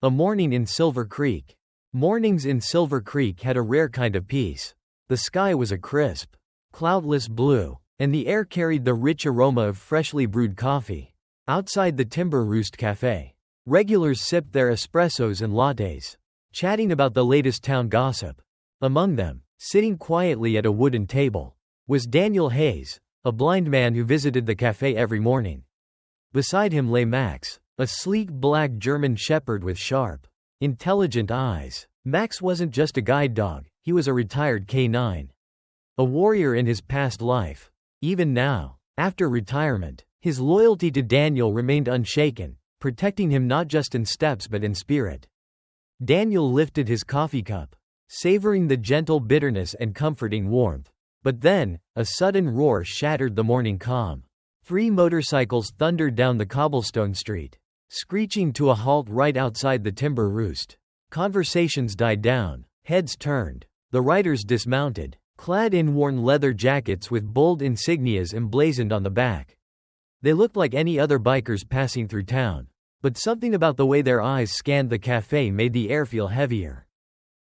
A morning in Silver Creek. Mornings in Silver Creek had a rare kind of peace. The sky was a crisp, cloudless blue, and the air carried the rich aroma of freshly brewed coffee. Outside the Timber Roost Cafe, regulars sipped their espressos and lattes, chatting about the latest town gossip. Among them, sitting quietly at a wooden table, was Daniel Hayes, a blind man who visited the cafe every morning. Beside him lay Max, a sleek black German shepherd with sharp, intelligent eyes. Max wasn't just a guide dog, he was a retired K9. A warrior in his past life. Even now, after retirement, his loyalty to Daniel remained unshaken, protecting him not just in steps but in spirit. Daniel lifted his coffee cup, savoring the gentle bitterness and comforting warmth. But then, a sudden roar shattered the morning calm. 3 motorcycles thundered down the cobblestone street, screeching to a halt right outside the Timber Roost. Conversations died down, heads turned, the riders dismounted, clad in worn leather jackets with bold insignias emblazoned on the back. They looked like any other bikers passing through town, but something about the way their eyes scanned the cafe made the air feel heavier.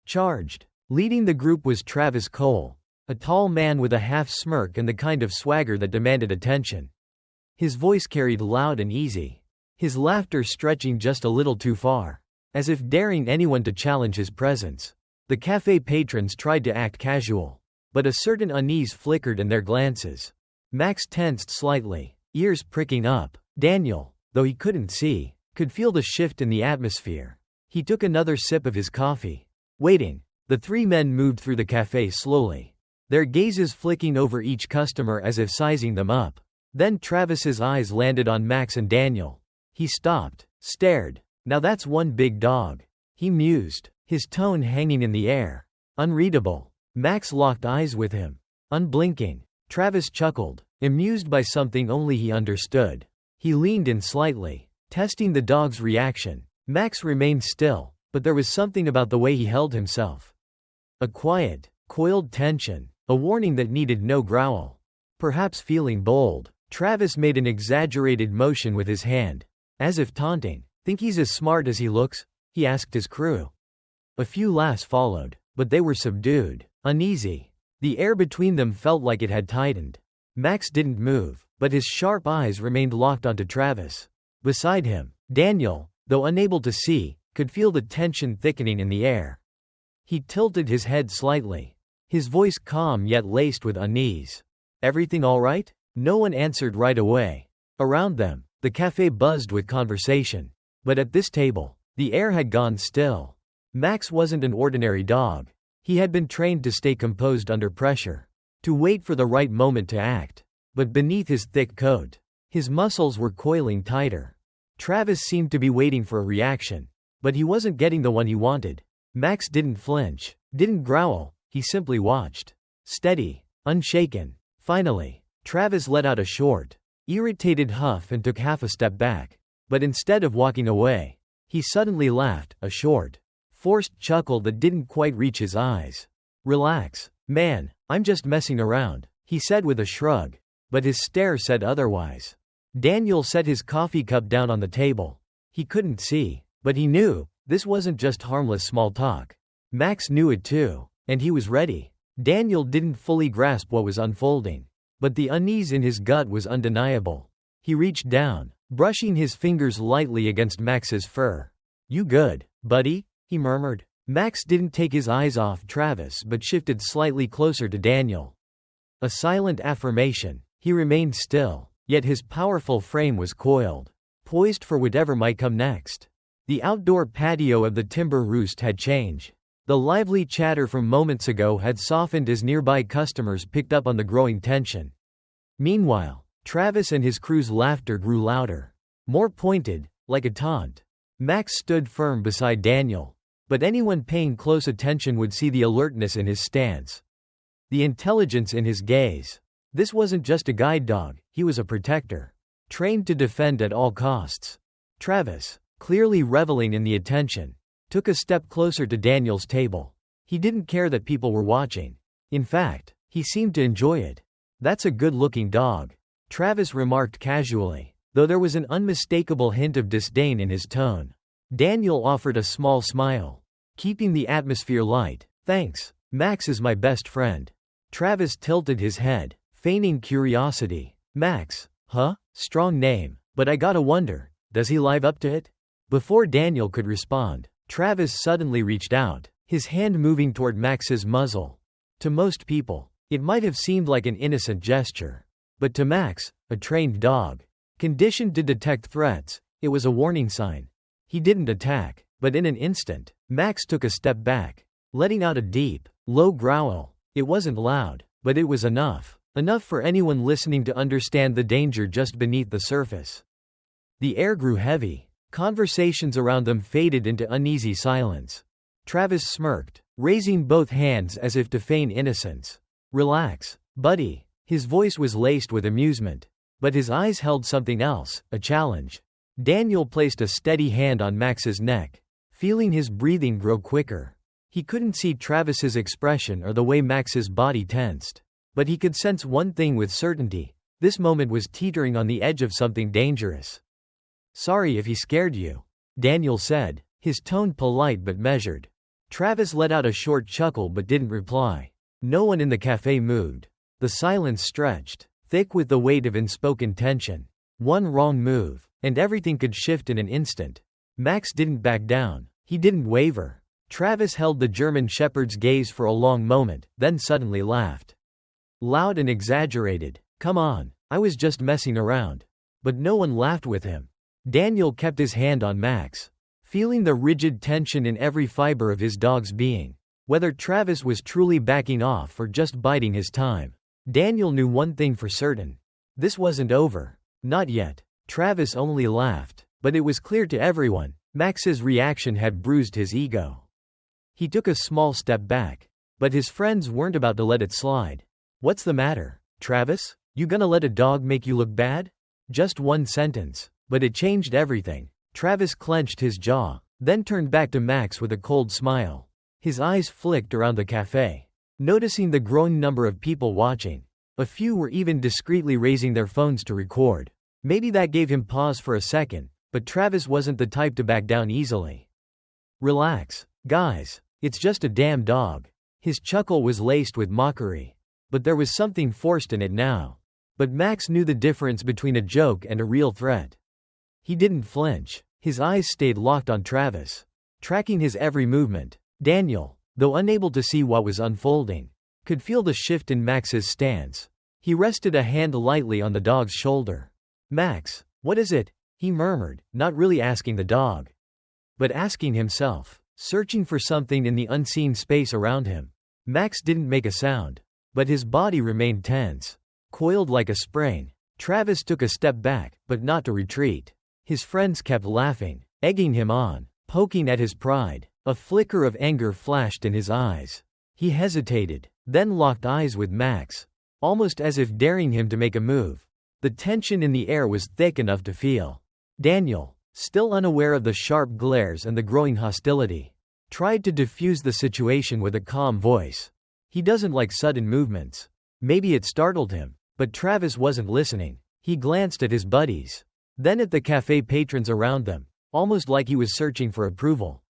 Charged. Leading the group was Travis Cole, a tall man with a half smirk and the kind of swagger that demanded attention. His voice carried loud and easy, his laughter stretching just a little too far, as if daring anyone to challenge his presence. The cafe patrons tried to act casual, but a certain unease flickered in their glances. Max tensed slightly, ears pricking up. Daniel, though he couldn't see, could feel the shift in the atmosphere. He took another sip of his coffee. Waiting, the 3 men moved through the cafe slowly, their gazes flicking over each customer as if sizing them up. Then Travis's eyes landed on Max and Daniel. He stopped, stared. Now that's one big dog, he mused, his tone hanging in the air. Unreadable. Max locked eyes with him, unblinking. Travis chuckled, amused by something only he understood. He leaned in slightly, testing the dog's reaction. Max remained still, but there was something about the way he held himself. A quiet, coiled tension, a warning that needed no growl. Perhaps feeling bold, Travis made an exaggerated motion with his hand, as if taunting. "Think he's as smart as he looks?" he asked his crew. A few laughs followed, but they were subdued, uneasy. The air between them felt like it had tightened. Max didn't move, but his sharp eyes remained locked onto Travis. Beside him, Daniel, though unable to see, could feel the tension thickening in the air. He tilted his head slightly, his voice calm yet laced with unease. "Everything all right?" No one answered right away. Around them, the cafe buzzed with conversation. But at this table, the air had gone still. Max wasn't an ordinary dog. He had been trained to stay composed under pressure, to wait for the right moment to act. But beneath his thick coat, his muscles were coiling tighter. Travis seemed to be waiting for a reaction, but he wasn't getting the one he wanted. Max didn't flinch, didn't growl, he simply watched. Steady, unshaken. Finally, Travis let out a short, irritated huff and took half a step back. But instead of walking away, he suddenly laughed, a short, forced chuckle that didn't quite reach his eyes. "Relax, man, I'm just messing around," he said with a shrug. But his stare said otherwise. Daniel set his coffee cup down on the table. He couldn't see, but he knew, this wasn't just harmless small talk. Max knew it too, and he was ready. Daniel didn't fully grasp what was unfolding, but the unease in his gut was undeniable. He reached down, brushing his fingers lightly against Max's fur. "You good, buddy?" he murmured. Max didn't take his eyes off Travis but shifted slightly closer to Daniel. A silent affirmation. He remained still, yet his powerful frame was coiled, poised for whatever might come next. The outdoor patio of the Timber Roost had changed. The lively chatter from moments ago had softened as nearby customers picked up on the growing tension. Meanwhile, Travis and his crew's laughter grew louder, more pointed, like a taunt. Max stood firm beside Daniel, but anyone paying close attention would see the alertness in his stance, the intelligence in his gaze. This wasn't just a guide dog, he was a protector, trained to defend at all costs. Travis, clearly reveling in the attention, took a step closer to Daniel's table. He didn't care that people were watching. In fact, he seemed to enjoy it. "That's a good-looking dog," Travis remarked casually, though there was an unmistakable hint of disdain in his tone. Daniel offered a small smile, keeping the atmosphere light. Thanks. Max is my best friend. Travis tilted his head, feigning curiosity. Max, huh? Strong name, but I gotta wonder, does he live up to it? Before Daniel could respond, Travis suddenly reached out, his hand moving toward Max's muzzle. To most people, it might have seemed like an innocent gesture. But to Max, a trained dog, conditioned to detect threats, it was a warning sign. He didn't attack, but in an instant, Max took a step back, letting out a deep, low growl. It wasn't loud, but it was enough for anyone listening to understand the danger just beneath the surface. The air grew heavy. Conversations around them faded into uneasy silence. Travis smirked, raising both hands as if to feign innocence. Relax, buddy. His voice was laced with amusement, but his eyes held something else, a challenge. Daniel placed a steady hand on Max's neck, feeling his breathing grow quicker. He couldn't see Travis's expression or the way Max's body tensed, but he could sense one thing with certainty: this moment was teetering on the edge of something dangerous. Sorry if he scared you, Daniel said, his tone polite but measured. Travis let out a short chuckle but didn't reply. No one in the cafe moved. The silence stretched, thick with the weight of unspoken tension. One wrong move, and everything could shift in an instant. Max didn't back down. He didn't waver. Travis held the German Shepherd's gaze for a long moment, then suddenly laughed. Loud and exaggerated. Come on, I was just messing around. But no one laughed with him. Daniel kept his hand on Max, feeling the rigid tension in every fiber of his dog's being. Whether Travis was truly backing off or just biding his time, Daniel knew one thing for certain. This wasn't over. Not yet. Travis only laughed, but it was clear to everyone, Max's reaction had bruised his ego. He took a small step back, but his friends weren't about to let it slide. What's the matter, Travis? You gonna let a dog make you look bad? Just one sentence, but it changed everything. Travis clenched his jaw, then turned back to Max with a cold smile. His eyes flicked around the cafe, noticing the growing number of people watching. A few were even discreetly raising their phones to record. Maybe that gave him pause for a second, but Travis wasn't the type to back down easily. Relax, guys. It's just a damn dog. His chuckle was laced with mockery, but there was something forced in it now. But Max knew the difference between a joke and a real threat. He didn't flinch. His eyes stayed locked on Travis, tracking his every movement. Daniel, though unable to see what was unfolding, could feel the shift in Max's stance. He rested a hand lightly on the dog's shoulder. Max, what is it? He murmured, not really asking the dog, but asking himself, searching for something in the unseen space around him. Max didn't make a sound, but his body remained tense, coiled like a spring. Travis took a step back, but not to retreat. His friends kept laughing, egging him on, poking at his pride. A flicker of anger flashed in his eyes. He hesitated, then locked eyes with Max, almost as if daring him to make a move. The tension in the air was thick enough to feel. Daniel, still unaware of the sharp glares and the growing hostility, tried to diffuse the situation with a calm voice. He doesn't like sudden movements. Maybe it startled him, but Travis wasn't listening. He glanced at his buddies, then at the cafe patrons around them, almost like he was searching for approval,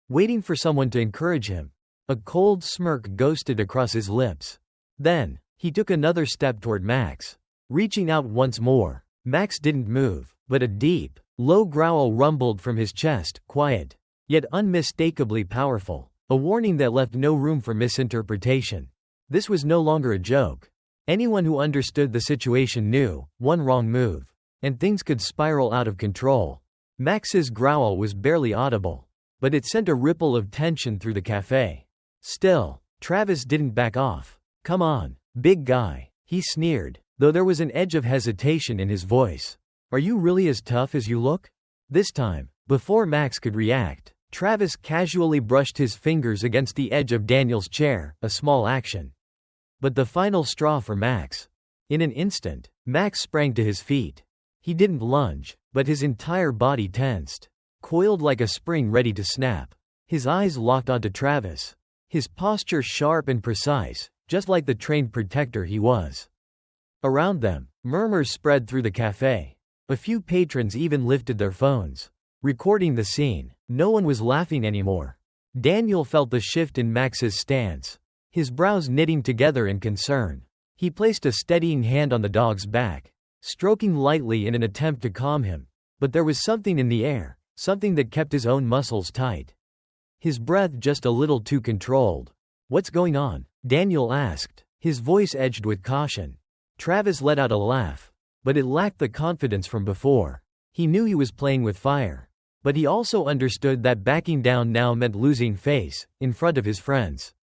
waiting for someone to encourage him. A cold smirk ghosted across his lips. Then, he took another step toward Max, reaching out once more. Max didn't move, but a deep, low growl rumbled from his chest, quiet, yet unmistakably powerful, a warning that left no room for misinterpretation. This was no longer a joke. Anyone who understood the situation knew, one wrong move, and things could spiral out of control. Max's growl was barely audible, but it sent a ripple of tension through the cafe. Still, Travis didn't back off. Come on, big guy, he sneered, though there was an edge of hesitation in his voice. Are you really as tough as you look? This time, before Max could react, Travis casually brushed his fingers against the edge of Daniel's chair, a small action, but the final straw for Max. In an instant, Max sprang to his feet. He didn't lunge, but his entire body tensed, coiled like a spring ready to snap. His eyes locked onto Travis, his posture sharp and precise, just like the trained protector he was. Around them, murmurs spread through the cafe. A few patrons even lifted their phones, recording the scene. No one was laughing anymore. Daniel felt the shift in Max's stance, his brows knitting together in concern. He placed a steadying hand on the dog's back, stroking lightly in an attempt to calm him. But there was something in the air, something that kept his own muscles tight. His breath just a little too controlled. "What's going on?" Daniel asked, his voice edged with caution. Travis let out a laugh, but it lacked the confidence from before. He knew he was playing with fire, but he also understood that backing down now meant losing face, in front of his friends.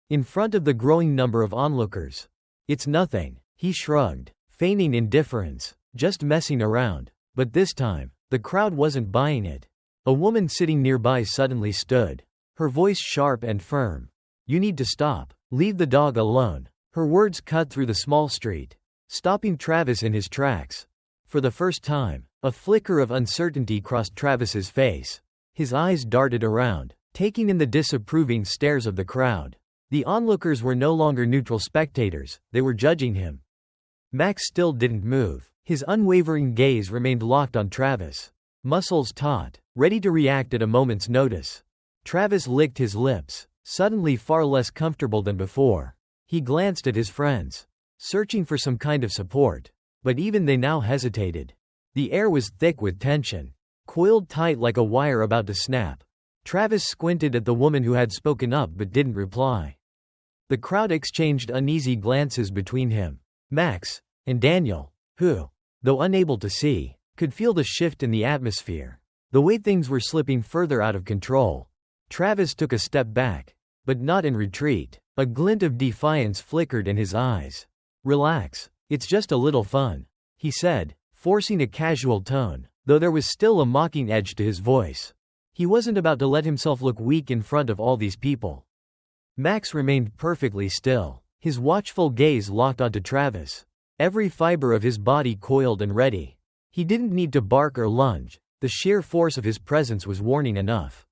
In front of the growing number of onlookers. "It's nothing," he shrugged, feigning indifference, "just messing around." But this time, the crowd wasn't buying it. A woman sitting nearby suddenly stood, her voice sharp and firm. "You need to stop. Leave the dog alone." Her words cut through the small street, stopping Travis in his tracks. For the first time, a flicker of uncertainty crossed Travis's face. His eyes darted around, taking in the disapproving stares of the crowd. The onlookers were no longer neutral spectators, they were judging him. Max still didn't move. His unwavering gaze remained locked on Travis, muscles taut, ready to react at a moment's notice. Travis licked his lips, suddenly far less comfortable than before. He glanced at his friends, searching for some kind of support, but even they now hesitated. The air was thick with tension, coiled tight like a wire about to snap. Travis squinted at the woman who had spoken up but didn't reply. The crowd exchanged uneasy glances between him, Max, and Daniel, who, though unable to see, could feel the shift in the atmosphere, the way things were slipping further out of control. Travis took a step back, but not in retreat. A glint of defiance flickered in his eyes. "Relax, it's just a little fun," he said, forcing a casual tone, though there was still a mocking edge to his voice. He wasn't about to let himself look weak in front of all these people. Max remained perfectly still, his watchful gaze locked onto Travis, every fiber of his body coiled and ready. He didn't need to bark or lunge, the sheer force of his presence was warning enough.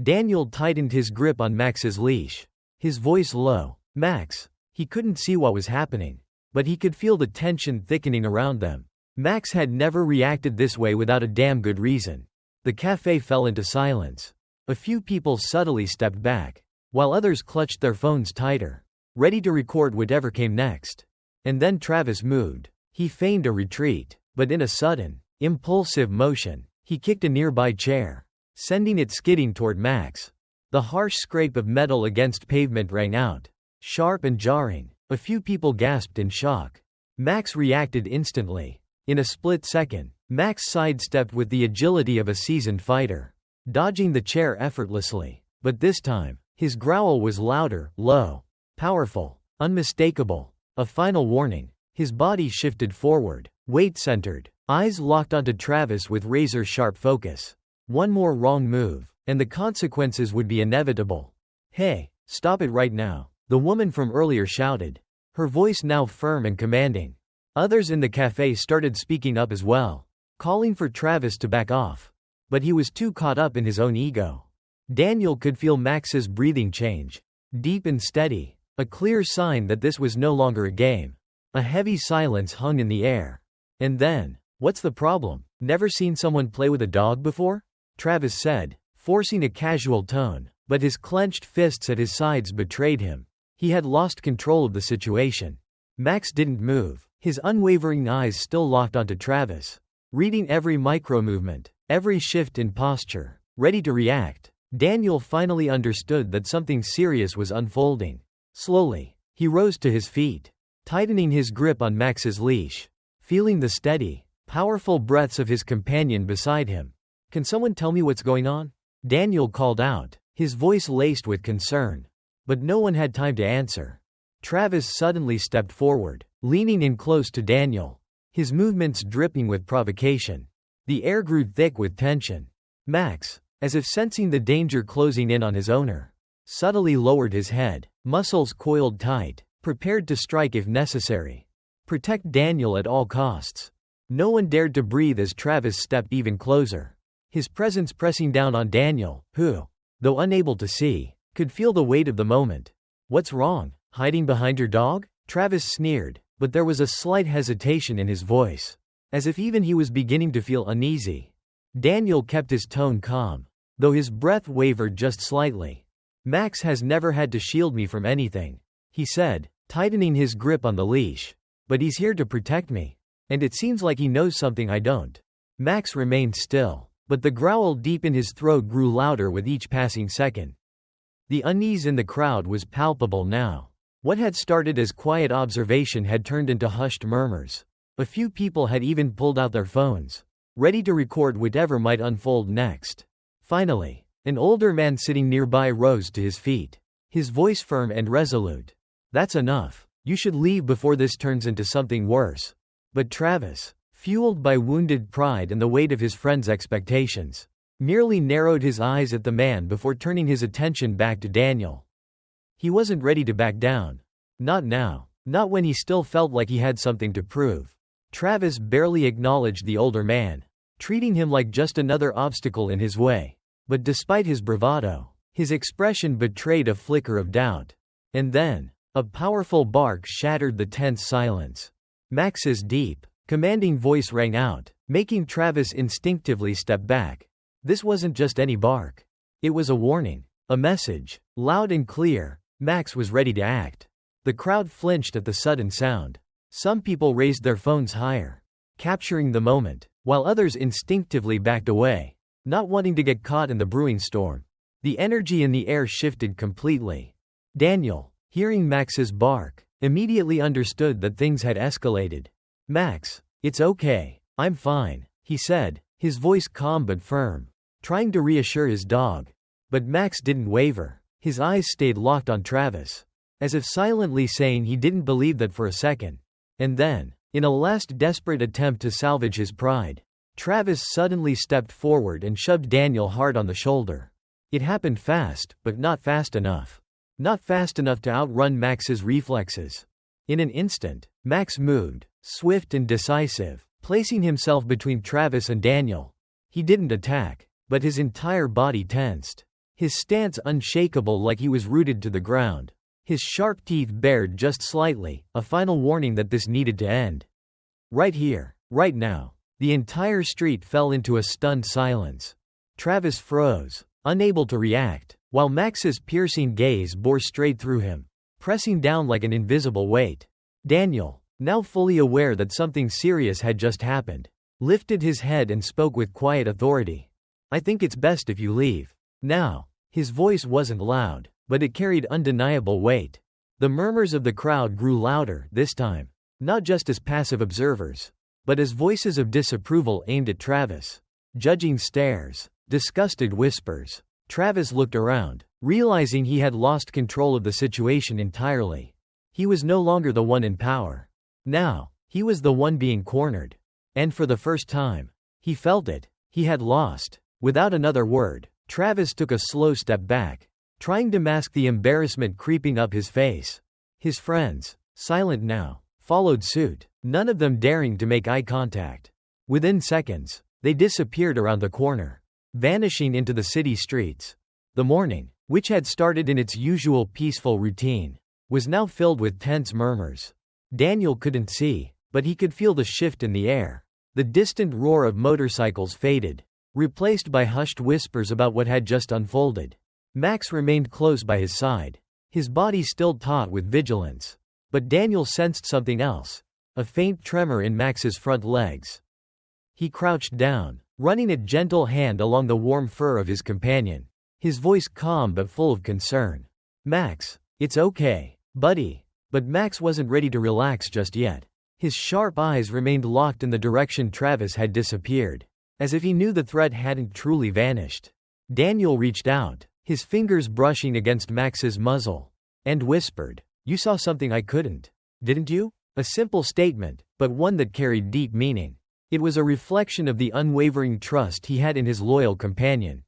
Daniel tightened his grip on Max's leash, his voice low. "Max." He couldn't see what was happening, but he could feel the tension thickening around them. Max had never reacted this way without a damn good reason. The cafe fell into silence. A few people subtly stepped back, while others clutched their phones tighter, ready to record whatever came next. And then Travis moved. He feigned a retreat, but in a sudden, impulsive motion, he kicked a nearby chair, sending it skidding toward Max. The harsh scrape of metal against pavement rang out, sharp and jarring. A few people gasped in shock. Max reacted instantly. In a split second, Max sidestepped with the agility of a seasoned fighter, dodging the chair effortlessly. But this time, his growl was louder, low, powerful, unmistakable. A final warning. His body shifted forward, weight centered, eyes locked onto Travis with razor-sharp focus. One more wrong move, and the consequences would be inevitable. "Hey, stop it right now," the woman from earlier shouted, her voice now firm and commanding. Others in the cafe started speaking up as well, calling for Travis to back off. But he was too caught up in his own ego. Daniel could feel Max's breathing change, deep and steady, a clear sign that this was no longer a game. A heavy silence hung in the air. And then, "What's the problem? Never seen someone play with a dog before?" Travis said, forcing a casual tone, but his clenched fists at his sides betrayed him. He had lost control of the situation. Max didn't move, his unwavering eyes still locked onto Travis, reading every micro-movement, every shift in posture, ready to react. Daniel finally understood that something serious was unfolding. Slowly, he rose to his feet, tightening his grip on Max's leash, feeling the steady, powerful breaths of his companion beside him. "Can someone tell me what's going on?" Daniel called out, his voice laced with concern. But no one had time to answer. Travis suddenly stepped forward, leaning in close to Daniel, his movements dripping with provocation. The air grew thick with tension. Max, as if sensing the danger closing in on his owner, subtly lowered his head, muscles coiled tight, prepared to strike if necessary. Protect Daniel at all costs. No one dared to breathe as Travis stepped even closer, his presence pressing down on Daniel, who, though unable to see, could feel the weight of the moment. "What's wrong? Hiding behind your dog?" Travis sneered, but there was a slight hesitation in his voice, as if even he was beginning to feel uneasy. Daniel kept his tone calm. though his breath wavered just slightly. Max has never had to shield me from anything, he said, tightening his grip on the leash. But he's here to protect me. And it seems like he knows something I don't. Max remained still, but the growl deep in his throat grew louder with each passing second. The unease in the crowd was palpable now. What had started as quiet observation had turned into hushed murmurs. A few people had even pulled out their phones, ready to record whatever might unfold next. Finally, an older man sitting nearby rose to his feet, his voice firm and resolute. "That's enough. You should leave before this turns into something worse." But Travis, fueled by wounded pride and the weight of his friend's expectations, merely narrowed his eyes at the man before turning his attention back to Daniel. He wasn't ready to back down. Not now. Not when he still felt like he had something to prove. Travis barely acknowledged the older man, treating him like just another obstacle in his way. But despite his bravado, his expression betrayed a flicker of doubt. And then, a powerful bark shattered the tense silence. Max's deep, commanding voice rang out, making Travis instinctively step back. This wasn't just any bark. It was a warning, a message, loud and clear. Max was ready to act. The crowd flinched at the sudden sound. Some people raised their phones higher, capturing the moment, while others instinctively backed away, not wanting to get caught in the brewing storm. The energy in the air shifted completely. Daniel, hearing Max's bark, immediately understood that things had escalated. "Max, it's okay, I'm fine," he said, his voice calm but firm, trying to reassure his dog. But Max didn't waver. His eyes stayed locked on Travis, as if silently saying he didn't believe that for a second. And then, in a last desperate attempt to salvage his pride, Travis suddenly stepped forward and shoved Daniel hard on the shoulder. It happened fast, but not fast enough. Not fast enough to outrun Max's reflexes. In an instant, Max moved, swift and decisive, placing himself between Travis and Daniel. He didn't attack, but his entire body tensed, his stance unshakable like he was rooted to the ground. His sharp teeth bared just slightly, a final warning that this needed to end. Right here, right now. The entire street fell into a stunned silence. Travis froze, unable to react, while Max's piercing gaze bore straight through him, pressing down like an invisible weight. Daniel, now fully aware that something serious had just happened, lifted his head and spoke with quiet authority. "I think it's best if you leave. Now." His voice wasn't loud, but it carried undeniable weight. The murmurs of the crowd grew louder this time, not just as passive observers, but as voices of disapproval aimed at Travis. Judging stares, disgusted whispers. Travis looked around, realizing he had lost control of the situation entirely. He was no longer the one in power. Now, he was the one being cornered. And for the first time, he felt it. He had lost. Without another word, Travis took a slow step back, trying to mask the embarrassment creeping up his face. His friends, silent now, followed suit, none of them daring to make eye contact. Within seconds, they disappeared around the corner, vanishing into the city streets. The morning, which had started in its usual peaceful routine, was now filled with tense murmurs. Daniel couldn't see, but he could feel the shift in the air. The distant roar of motorcycles faded, replaced by hushed whispers about what had just unfolded. Max remained close by his side, his body still taut with vigilance. But Daniel sensed something else, a faint tremor in Max's front legs. He crouched down, running a gentle hand along the warm fur of his companion, his voice calm but full of concern. "Max, it's okay, buddy." But Max wasn't ready to relax just yet. His sharp eyes remained locked in the direction Travis had disappeared, as if he knew the threat hadn't truly vanished. Daniel reached out, his fingers brushing against Max's muzzle, and whispered, "You saw something I couldn't, didn't you?" A simple statement, but one that carried deep meaning. It was a reflection of the unwavering trust he had in his loyal companion.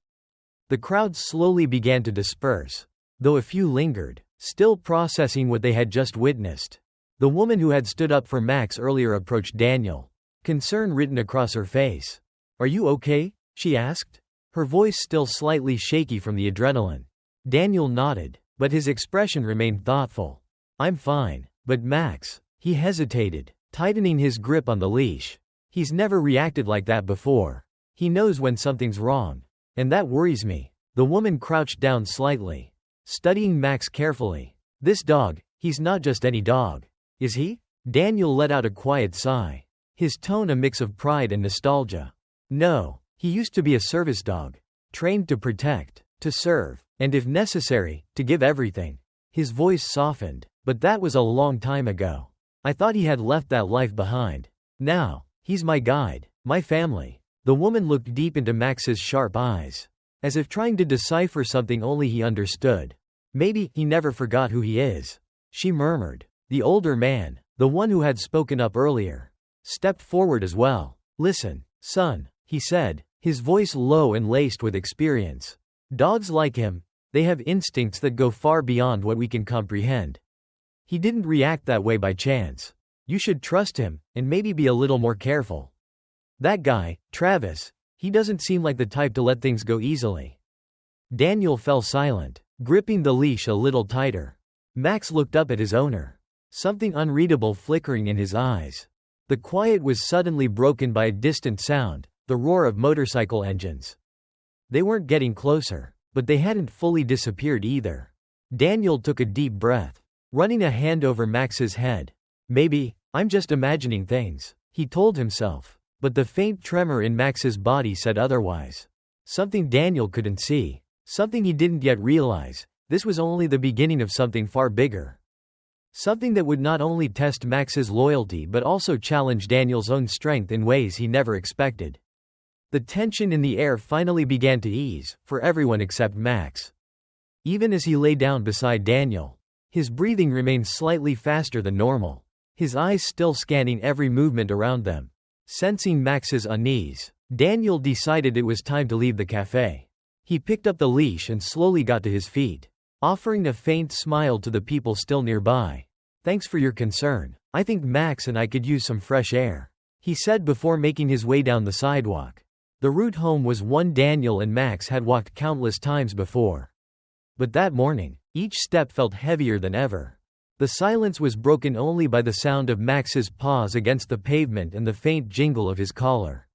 The crowd slowly began to disperse, though a few lingered, still processing what they had just witnessed. The woman who had stood up for Max earlier approached Daniel, concern written across her face. "Are you okay?" she asked, her voice still slightly shaky from the adrenaline. Daniel nodded, but his expression remained thoughtful. "I'm fine, but Max," he hesitated, tightening his grip on the leash. "He's never reacted like that before. He knows when something's wrong. And that worries me. The woman crouched down slightly, studying Max carefully. This dog, he's not just any dog. Is he? Daniel let out a quiet sigh, his tone a mix of pride and nostalgia. No, he used to be a service dog, trained to protect, to serve, and if necessary, to give everything. His voice softened, but that was a long time ago. I thought he had left that life behind. Now, he's my guide, my family. The woman looked deep into Max's sharp eyes, as if trying to decipher something only he understood. Maybe he never forgot who he is, she murmured. The older man, the one who had spoken up earlier, stepped forward as well. Listen, son, he said, his voice low and laced with experience. Dogs like him, they have instincts that go far beyond what we can comprehend. He didn't react that way by chance. You should trust him, and maybe be a little more careful. That guy, Travis, he doesn't seem like the type to let things go easily. Daniel fell silent, gripping the leash a little tighter. Max looked up at his owner, something unreadable flickering in his eyes. The quiet was suddenly broken by a distant sound, the roar of motorcycle engines. They weren't getting closer, but they hadn't fully disappeared either. Daniel took a deep breath, running a hand over Max's head. Maybe, I'm just imagining things, he told himself, but the faint tremor in Max's body said otherwise. Something Daniel couldn't see, something he didn't yet realize. This was only the beginning of something far bigger. Something that would not only test Max's loyalty but also challenge Daniel's own strength in ways he never expected. The tension in the air finally began to ease, for everyone except Max. Even as he lay down beside Daniel, his breathing remained slightly faster than normal, his eyes still scanning every movement around them. Sensing Max's unease, Daniel decided it was time to leave the cafe. He picked up the leash and slowly got to his feet, offering a faint smile to the people still nearby. Thanks for your concern. I think Max and I could use some fresh air, he said before making his way down the sidewalk. The route home was one Daniel and Max had walked countless times before. But that morning, each step felt heavier than ever. The silence was broken only by the sound of Max's paws against the pavement and the faint jingle of his collar.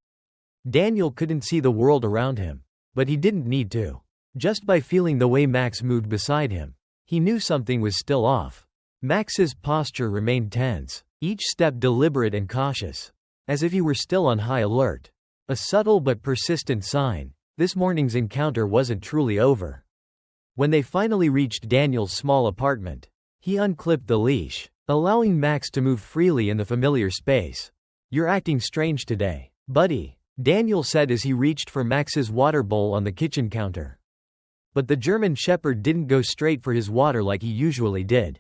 Daniel couldn't see the world around him, but he didn't need to. Just by feeling the way Max moved beside him, he knew something was still off. Max's posture remained tense, each step deliberate and cautious, as if he were still on high alert. A subtle but persistent sign, this morning's encounter wasn't truly over. When they finally reached Daniel's small apartment, he unclipped the leash, allowing Max to move freely in the familiar space. You're acting strange today, buddy, Daniel said as he reached for Max's water bowl on the kitchen counter. But the German Shepherd didn't go straight for his water like he usually did.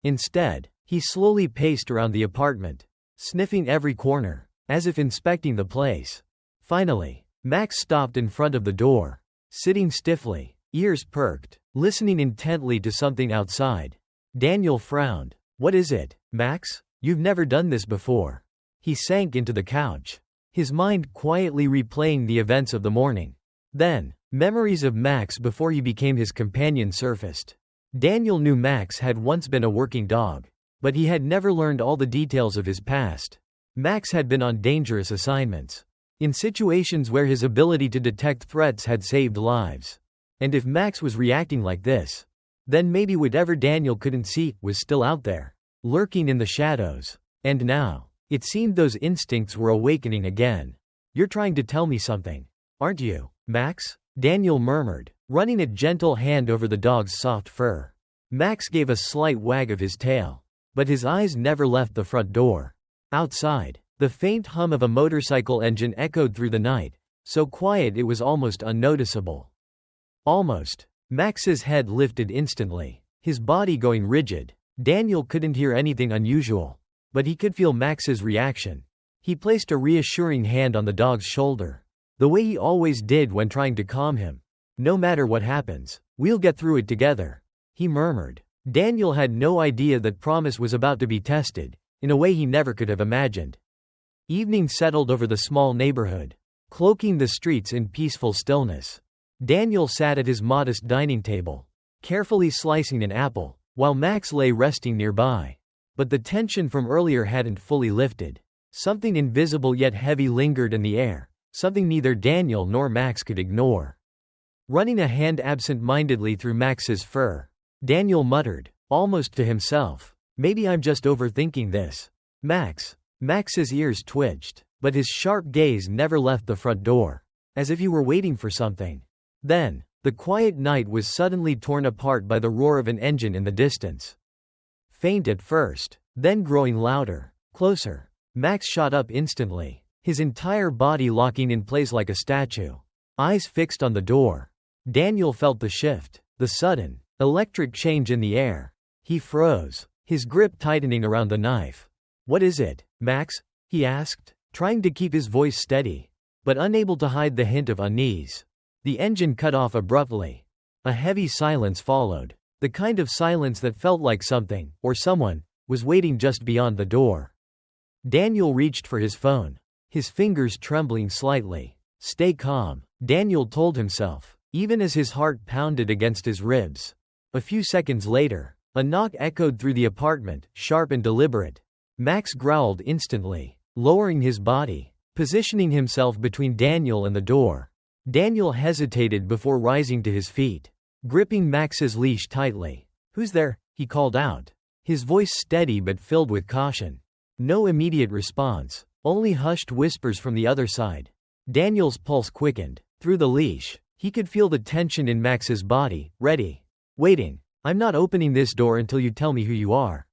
Instead, he slowly paced around the apartment, sniffing every corner, as if inspecting the place. Finally, Max stopped in front of the door, sitting stiffly, ears perked, listening intently to something outside. Daniel frowned. What is it, Max? You've never done this before. He sank into the couch, his mind quietly replaying the events of the morning. Then, memories of Max before he became his companion surfaced. Daniel knew Max had once been a working dog, but he had never learned all the details of his past. Max had been on dangerous assignments, in situations where his ability to detect threats had saved lives. And if Max was reacting like this, then maybe whatever Daniel couldn't see was still out there, lurking in the shadows. And now, it seemed those instincts were awakening again. You're trying to tell me something, aren't you, Max? Daniel murmured, running a gentle hand over the dog's soft fur. Max gave a slight wag of his tail, but his eyes never left the front door. Outside, the faint hum of a motorcycle engine echoed through the night, so quiet it was almost unnoticeable. Almost. Max's head lifted instantly, his body going rigid. Daniel couldn't hear anything unusual, but he could feel Max's reaction. He placed a reassuring hand on the dog's shoulder, the way he always did when trying to calm him. No matter what happens, we'll get through it together, he murmured. Daniel had no idea that promise was about to be tested, in a way he never could have imagined. Evening settled over the small neighborhood, cloaking the streets in peaceful stillness. Daniel sat at his modest dining table, carefully slicing an apple, while Max lay resting nearby. But the tension from earlier hadn't fully lifted. Something invisible yet heavy lingered in the air, something neither Daniel nor Max could ignore. running a hand absent-mindedly through Max's fur. Daniel muttered, almost to himself, "Maybe I'm just overthinking this." Max's ears twitched, but his sharp gaze never left the front door, as if he were waiting for something. Then, the quiet night was suddenly torn apart by the roar of an engine in the distance. Faint at first, then growing louder, closer. Max shot up instantly, his entire body locking in place like a statue, eyes fixed on the door. Daniel felt the shift, the sudden, electric change in the air. He froze, his grip tightening around the knife. "What is it, Max?" he asked, trying to keep his voice steady, but unable to hide the hint of unease. The engine cut off abruptly. A heavy silence followed, the kind of silence that felt like something, or someone, was waiting just beyond the door. Daniel reached for his phone, his fingers trembling slightly. "Stay calm," Daniel told himself, even as his heart pounded against his ribs. A few seconds later, a knock echoed through the apartment, sharp and deliberate. Max growled instantly, lowering his body, positioning himself between Daniel and the door. Daniel hesitated before rising to his feet, gripping Max's leash tightly. "Who's there?" he called out, his voice steady but filled with caution. No immediate response, only hushed whispers from the other side. Daniel's pulse quickened. Through the leash, he could feel the tension in Max's body, ready, waiting. "I'm not opening this door until you tell me who you are,"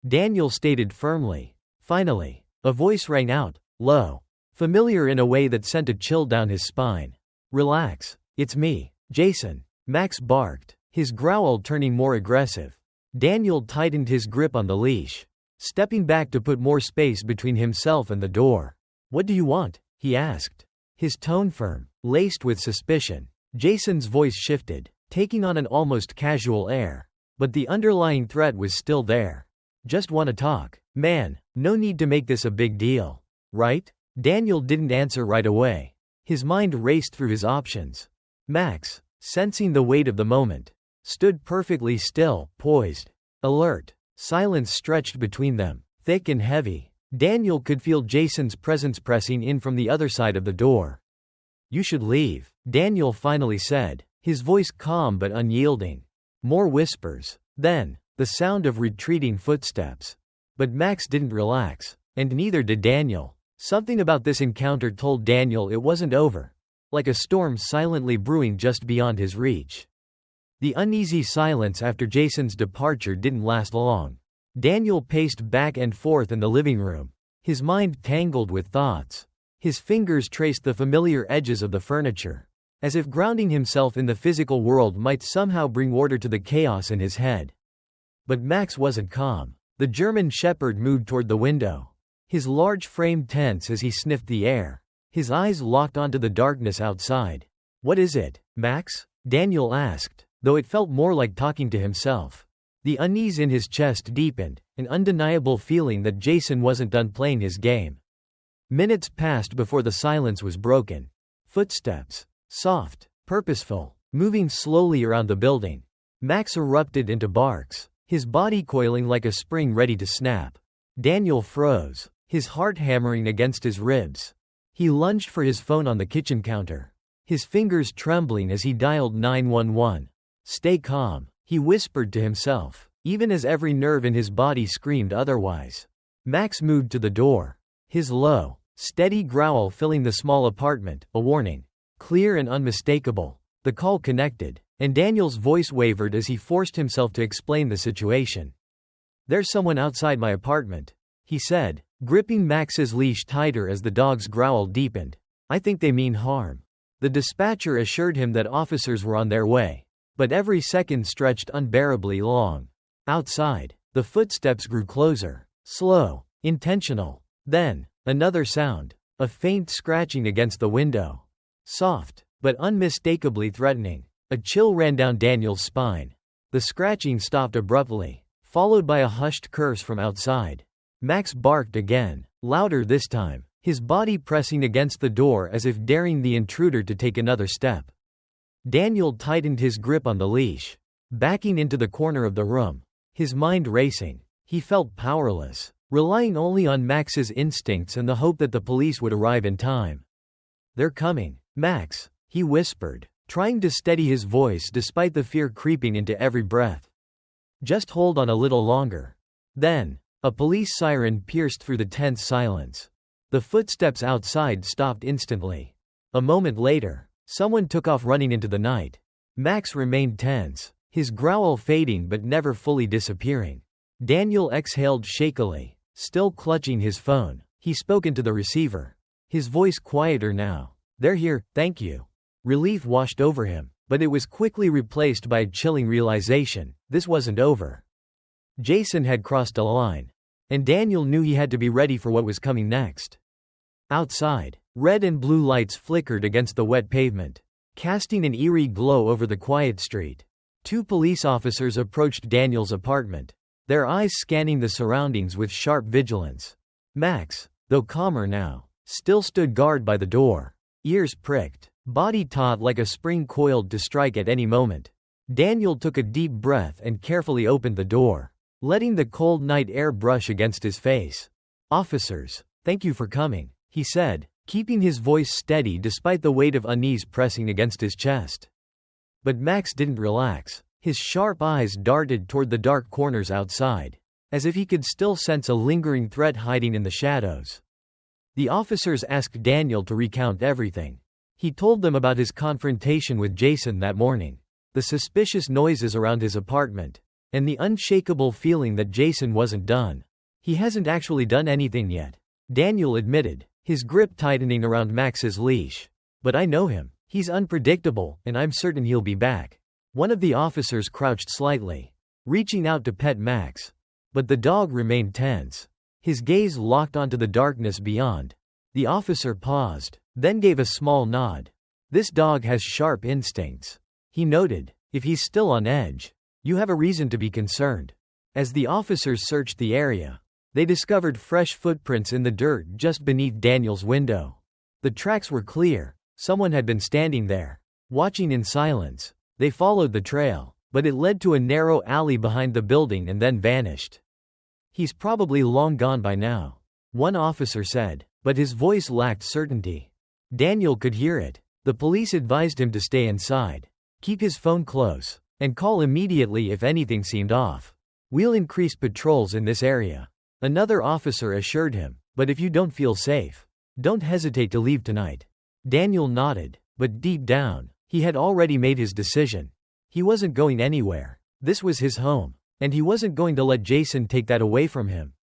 Daniel stated firmly. Finally, a voice rang out, low, familiar in a way that sent a chill down his spine. "Relax, it's me, Jason," Max barked, his growl turning more aggressive. Daniel tightened his grip on the leash, stepping back to put more space between himself and the door. "What do you want?" he asked, his tone firm, laced with suspicion. Jason's voice shifted, taking on an almost casual air, but the underlying threat was still there. "Just want to talk, man, no need to make this a big deal, right?" Daniel didn't answer right away. His mind raced through his options. Max, sensing the weight of the moment, stood perfectly still, poised, alert. Silence stretched between them, thick and heavy. Daniel could feel Jason's presence pressing in from the other side of the door. "You should leave," Daniel finally said, his voice calm but unyielding. More whispers. Then, the sound of retreating footsteps. But Max didn't relax, and neither did Daniel. Something about this encounter told Daniel it wasn't over, like a storm silently brewing just beyond his reach. The uneasy silence after Jason's departure didn't last long. Daniel paced back and forth in the living room, his mind tangled with thoughts. His fingers traced the familiar edges of the furniture, as if grounding himself in the physical world might somehow bring order to the chaos in his head. But Max wasn't calm. The German Shepherd moved toward the window, his large frame tense as he sniffed the air, his eyes locked onto the darkness outside. "What is it, Max?" Daniel asked, though it felt more like talking to himself. The unease in his chest deepened, an undeniable feeling that Jason wasn't done playing his game. Minutes passed before the silence was broken. Footsteps, soft, purposeful, moving slowly around the building. Max erupted into barks, his body coiling like a spring ready to snap. Daniel froze, his heart hammering against his ribs. He lunged for his phone on the kitchen counter, his fingers trembling as he dialed 911. "Stay calm," he whispered to himself, even as every nerve in his body screamed otherwise. Max moved to the door, his low, steady growl filling the small apartment, a warning, clear and unmistakable. The call connected, and Daniel's voice wavered as he forced himself to explain the situation. "There's someone outside my apartment," he said, gripping Max's leash tighter as the dog's growl deepened. "I think they mean harm." The dispatcher assured him that officers were on their way, but every second stretched unbearably long. Outside, the footsteps grew closer, slow, intentional. Then, another sound, a faint scratching against the window. Soft, but unmistakably threatening. A chill ran down Daniel's spine. The scratching stopped abruptly, followed by a hushed curse from outside. Max barked again, louder this time, his body pressing against the door as if daring the intruder to take another step. Daniel tightened his grip on the leash, backing into the corner of the room, his mind racing. He felt powerless, relying only on Max's instincts and the hope that the police would arrive in time. "They're coming, Max," he whispered, trying to steady his voice despite the fear creeping into every breath. Just hold on a little longer. Then, a police siren pierced through the tense silence. The footsteps outside stopped instantly. A moment later, someone took off running into the night. Max remained tense, his growl fading but never fully disappearing. Daniel exhaled shakily, still clutching his phone. He spoke into the receiver, his voice quieter now. "They're here, thank you." Relief washed over him, but it was quickly replaced by a chilling realization: this wasn't over. Jason had crossed a line, and Daniel knew he had to be ready for what was coming next. Outside, red and blue lights flickered against the wet pavement, casting an eerie glow over the quiet street. 2 police officers approached Daniel's apartment, their eyes scanning the surroundings with sharp vigilance. Max, though calmer now, still stood guard by the door, ears pricked, body taut like a spring coiled to strike at any moment. Daniel took a deep breath and carefully opened the door, letting the cold night air brush against his face. "Officers, thank you for coming," he said, keeping his voice steady despite the weight of unease pressing against his chest. But Max didn't relax. His sharp eyes darted toward the dark corners outside, as if he could still sense a lingering threat hiding in the shadows. The officers asked Daniel to recount everything. He told them about his confrontation with Jason that morning, the suspicious noises around his apartment, and the unshakable feeling that Jason wasn't done. "He hasn't actually done anything yet," Daniel admitted, his grip tightening around Max's leash. "But I know him. He's unpredictable, and I'm certain he'll be back." One of the officers crouched slightly, reaching out to pet Max. But the dog remained tense, his gaze locked onto the darkness beyond. The officer paused, then gave a small nod. "This dog has sharp instincts," he noted. "If he's still on edge, you have a reason to be concerned." As the officers searched the area, they discovered fresh footprints in the dirt just beneath Daniel's window. The tracks were clear. Someone had been standing there, watching in silence. They followed the trail, but it led to a narrow alley behind the building and then vanished. "He's probably long gone by now," one officer said, but his voice lacked certainty. Daniel could hear it. The police advised him to stay inside, keep his phone close, and call immediately if anything seemed off. "We'll increase patrols in this area," another officer assured him, "but if you don't feel safe, don't hesitate to leave tonight." Daniel nodded, but deep down, he had already made his decision. He wasn't going anywhere. This was his home, and he wasn't going to let Jason take that away from him.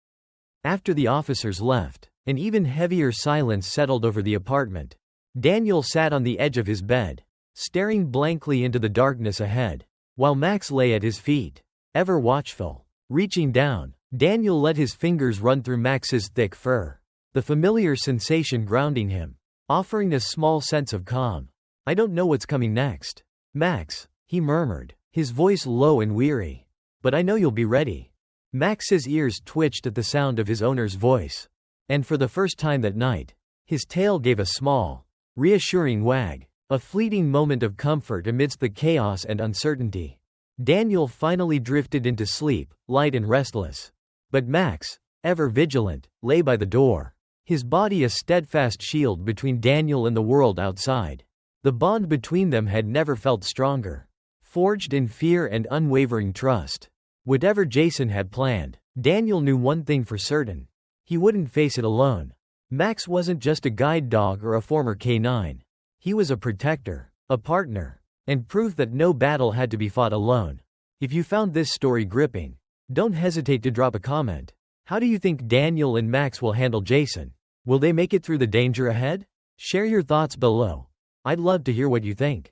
After the officers left, an even heavier silence settled over the apartment. Daniel sat on the edge of his bed, staring blankly into the darkness ahead, while Max lay at his feet, ever watchful. Reaching down, Daniel let his fingers run through Max's thick fur, the familiar sensation grounding him, offering a small sense of calm. "I don't know what's coming next, Max," he murmured, his voice low and weary. "But I know you'll be ready." Max's ears twitched at the sound of his owner's voice, and for the first time that night, his tail gave a small, reassuring wag, a fleeting moment of comfort amidst the chaos and uncertainty. Daniel finally drifted into sleep, light and restless. But Max, ever vigilant, lay by the door, his body a steadfast shield between Daniel and the world outside. The bond between them had never felt stronger, forged in fear and unwavering trust. Whatever Jason had planned, Daniel knew one thing for certain: he wouldn't face it alone. Max wasn't just a guide dog or a former K9. He was a protector, a partner, and proof that no battle had to be fought alone. If you found this story gripping, don't hesitate to drop a comment. How do you think Daniel and Max will handle Jason? Will they make it through the danger ahead? Share your thoughts below. I'd love to hear what you think.